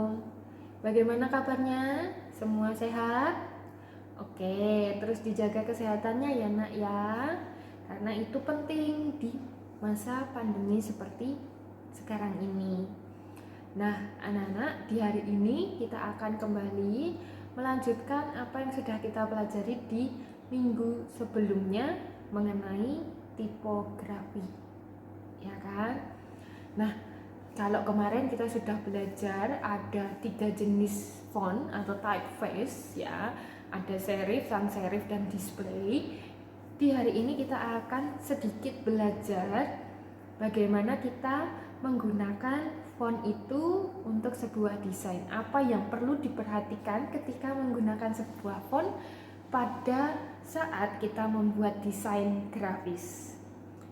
Shalom. Bagaimana kabarnya? Semua sehat? Oke, terus dijaga kesehatannya ya nak ya. Karena itu penting di masa pandemi seperti sekarang ini. Nah, anak-anak, di hari ini kita akan kembali melanjutkan apa yang sudah kita pelajari di minggu sebelumnya mengenai tipografi. Ya kan? Nah, kalau kemarin kita sudah belajar ada 3 jenis font atau typeface ya, ada serif, sans serif, dan display. Di hari ini kita akan sedikit belajar bagaimana kita menggunakan font itu untuk sebuah desain. Apa yang perlu diperhatikan ketika menggunakan sebuah font pada saat kita membuat desain grafis.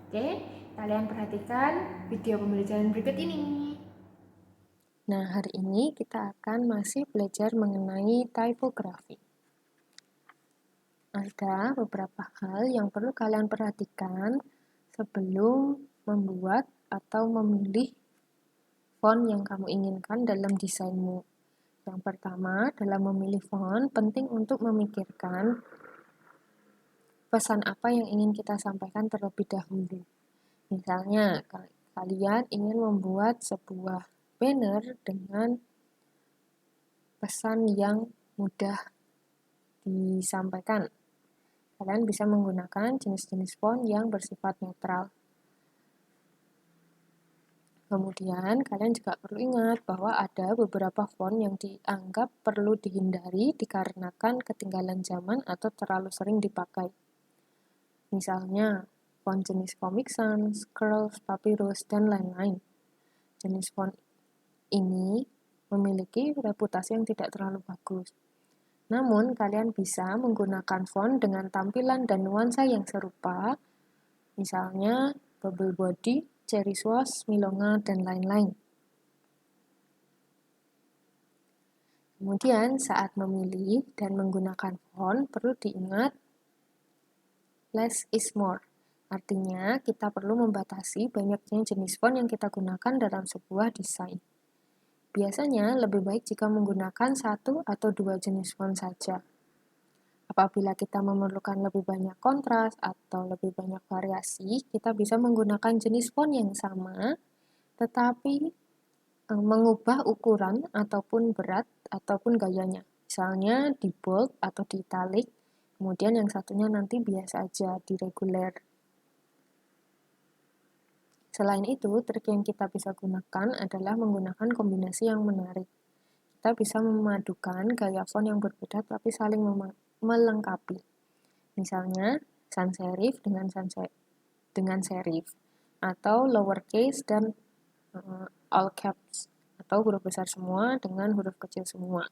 Oke, kalian perhatikan video pembelajaran berikut ini. Nah, hari ini kita akan masih belajar mengenai tipografi. Ada beberapa hal yang perlu kalian perhatikan sebelum membuat atau memilih font yang kamu inginkan dalam desainmu. Yang pertama, dalam memilih font, penting untuk memikirkan pesan apa yang ingin kita sampaikan terlebih dahulu. Misalnya, kalian ingin membuat sebuah banner dengan pesan yang mudah disampaikan. Kalian bisa menggunakan jenis-jenis font yang bersifat netral. Kemudian, kalian juga perlu ingat bahwa ada beberapa font yang dianggap perlu dihindari dikarenakan ketinggalan zaman atau terlalu sering dipakai. Misalnya, font jenis Comic Sans, Curls, Papyrus, dan lain-lain. Jenis font ini memiliki reputasi yang tidak terlalu bagus. Namun, kalian bisa menggunakan font dengan tampilan dan nuansa yang serupa, misalnya Bubble Body, Cherry Swash, Milonga, dan lain-lain. Kemudian, saat memilih dan menggunakan font, perlu diingat less is more. Artinya, kita perlu membatasi banyaknya jenis font yang kita gunakan dalam sebuah desain. Biasanya, lebih baik jika menggunakan 1 atau 2 jenis font saja. Apabila kita memerlukan lebih banyak kontras atau lebih banyak variasi, kita bisa menggunakan jenis font yang sama, tetapi mengubah ukuran ataupun berat ataupun gayanya. Misalnya di bold atau di italic, kemudian yang satunya nanti biasa aja di regular. Selain itu, trik yang kita bisa gunakan adalah menggunakan kombinasi yang menarik. Kita bisa memadukan gaya font yang berbeda tapi saling melengkapi. Misalnya, sans serif dengan serif, atau lowercase dan all caps, atau huruf besar semua dengan huruf kecil semua.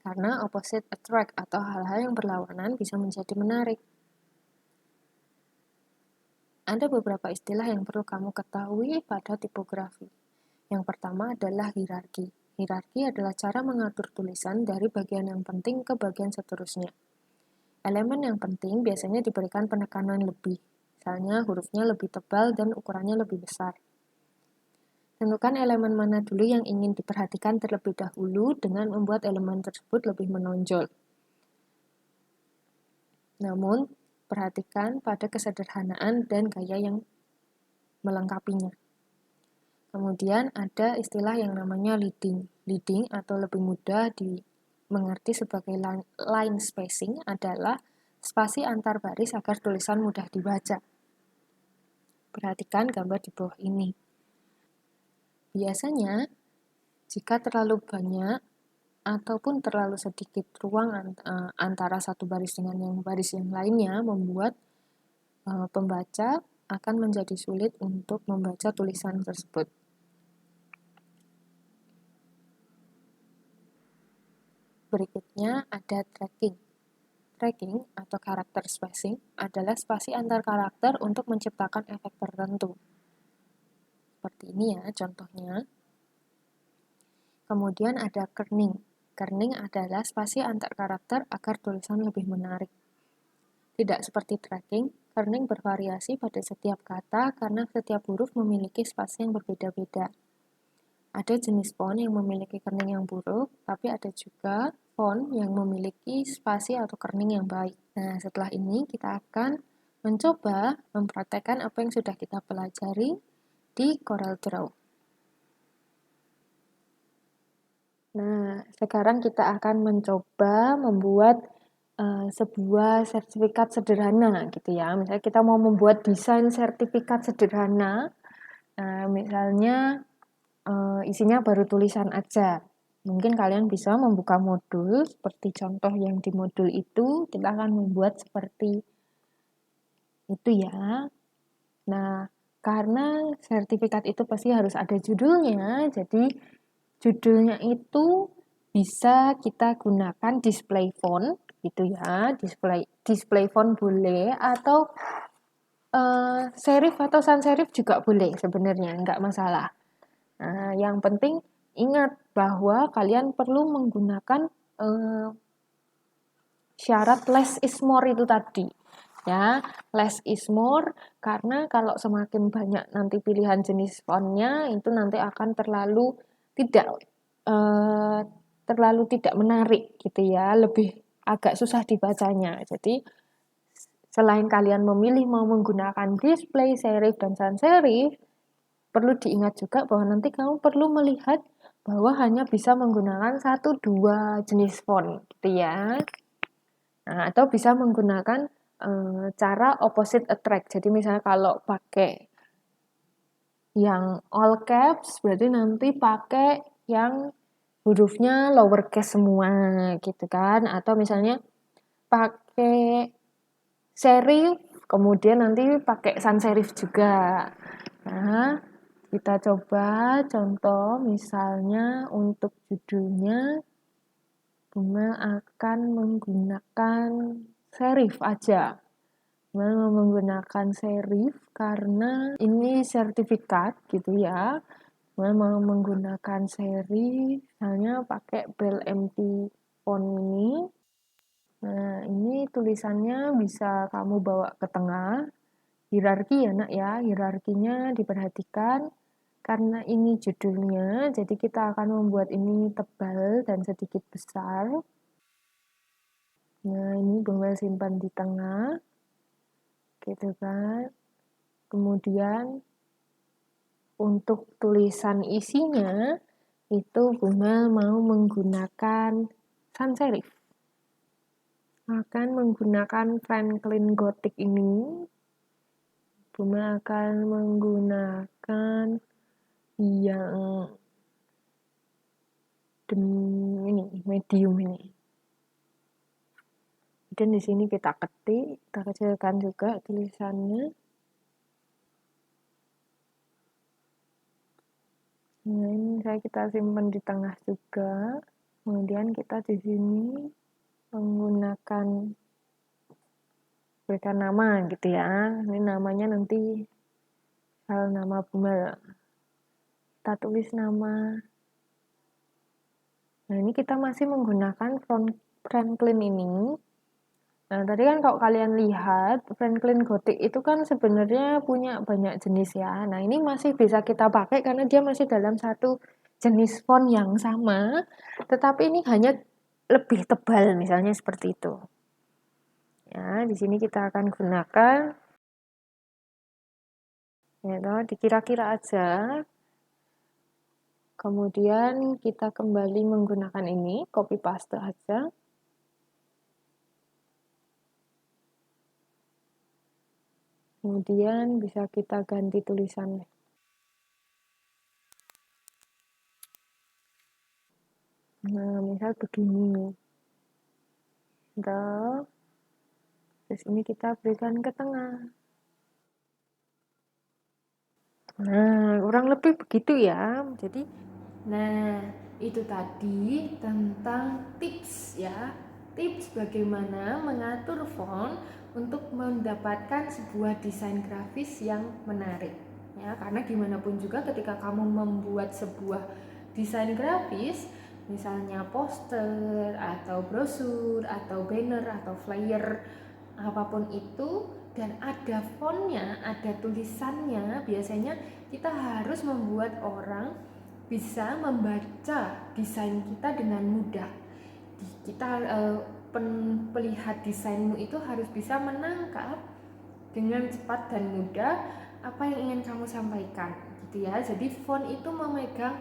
Karena opposite attract atau hal-hal yang berlawanan bisa menjadi menarik. Ada beberapa istilah yang perlu kamu ketahui pada tipografi. Yang pertama adalah hierarki. Hierarki adalah cara mengatur tulisan dari bagian yang penting ke bagian seterusnya. Elemen yang penting biasanya diberikan penekanan lebih, misalnya hurufnya lebih tebal dan ukurannya lebih besar. Tentukan elemen mana dulu yang ingin diperhatikan terlebih dahulu dengan membuat elemen tersebut lebih menonjol. Namun, perhatikan pada kesederhanaan dan gaya yang melengkapinya. Kemudian ada istilah yang namanya leading. Leading atau lebih mudah dimengerti sebagai line spacing adalah spasi antar baris agar tulisan mudah dibaca. Perhatikan gambar di bawah ini. Biasanya, jika terlalu banyak ataupun terlalu sedikit ruang antara satu baris dengan baris yang lainnya membuat pembaca akan menjadi sulit untuk membaca tulisan tersebut. Berikutnya ada tracking. Tracking atau karakter spacing adalah spasi antar karakter untuk menciptakan efek tertentu. Seperti ini ya contohnya. Kemudian ada kerning. Kerning adalah spasi antar karakter agar tulisan lebih menarik. Tidak seperti tracking, kerning bervariasi pada setiap kata karena setiap huruf memiliki spasi yang berbeda-beda. Ada jenis font yang memiliki kerning yang buruk, tapi ada juga font yang memiliki spasi atau kerning yang baik. Nah, setelah ini kita akan mencoba mempraktekkan apa yang sudah kita pelajari di CorelDRAW. Nah, sekarang kita akan mencoba membuat sebuah sertifikat sederhana gitu ya. Misalnya kita mau membuat desain sertifikat sederhana. Nah, misalnya isinya baru tulisan aja. Mungkin kalian bisa membuka modul seperti contoh yang di modul itu. Kita akan membuat seperti itu ya. Nah, karena sertifikat itu pasti harus ada judulnya, jadi judulnya itu bisa kita gunakan display font gitu ya. Display font boleh, atau serif atau sans serif juga boleh sebenarnya, nggak masalah. Nah, yang penting ingat bahwa kalian perlu menggunakan syarat less is more itu tadi. Ya, less is more, karena kalau semakin banyak nanti pilihan jenis fontnya, itu nanti akan tidak terlalu tidak menarik gitu ya, lebih agak susah dibacanya. Jadi selain kalian memilih mau menggunakan display, serif, dan sans serif, perlu diingat juga bahwa nanti kamu perlu melihat bahwa hanya bisa menggunakan 1-2 jenis font gitu ya. Nah, atau bisa menggunakan cara opposite attract. Jadi misalnya kalau pakai yang all caps, berarti nanti pakai yang hurufnya lowercase semua gitu kan. Atau misalnya pakai serif, kemudian nanti pakai sans serif juga. Nah, kita coba contoh misalnya untuk judulnya Bunga akan menggunakan serif aja. Bunga menggunakan serif karena ini sertifikat gitu ya. Bunga mau menggunakan serif, misalnya pakai Braille MT font ini. Nah, ini tulisannya bisa kamu bawa ke tengah. Hierarki ya nak ya, hierarkinya diperhatikan. Karena ini judulnya, jadi kita akan membuat ini tebal dan sedikit besar. Nah, ini Bunga simpan di tengah, gitu kan. Kemudian untuk tulisan isinya, itu Bunga mau menggunakan sans serif. Akan menggunakan Franklin Gothic ini. Bunga akan menggunakan yang ini, medium ini. Dan di sini kita ketik, kita kecilkan juga tulisannya. Nah, ini kita simpan di tengah juga. Kemudian kita di sini menggunakan berikan nama gitu ya. Ini namanya nanti nama Bunga. Kita tulis nama. Nah, ini kita masih menggunakan Franklin ini. Nah, tadi kan kalau kalian lihat, Franklin Gothic itu kan sebenarnya punya banyak jenis ya. Nah, ini masih bisa kita pakai karena dia masih dalam satu jenis font yang sama, tetapi ini hanya lebih tebal, misalnya seperti itu. Ya, di sini kita akan gunakan, ya, dikira-kira aja. Kemudian kita kembali menggunakan ini, copy paste aja. Kemudian bisa kita ganti tulisannya. Nah, misal begini. Terus ini kita berikan ke tengah. Nah, kurang lebih begitu ya. Jadi, Nah, itu tadi tentang tips ya. Tips bagaimana mengatur font untuk mendapatkan sebuah desain grafis yang menarik. Ya, karena gimana pun juga ketika kamu membuat sebuah desain grafis, misalnya poster atau brosur atau banner atau flyer, apapun itu, dan ada fontnya, ada tulisannya, biasanya kita harus membuat orang bisa membaca desain kita dengan mudah. Kita pelihat desainmu itu harus bisa menangkap dengan cepat dan mudah apa yang ingin kamu sampaikan, gitu ya. Jadi font itu memegang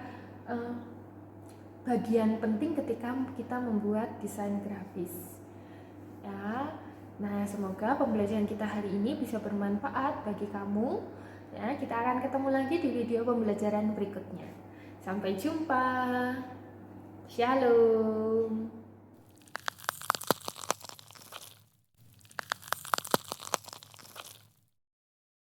bagian penting ketika kita membuat desain grafis. Ya. Nah, semoga pembelajaran kita hari ini bisa bermanfaat bagi kamu. Ya, kita akan ketemu lagi di video pembelajaran berikutnya. Sampai jumpa. Shalom.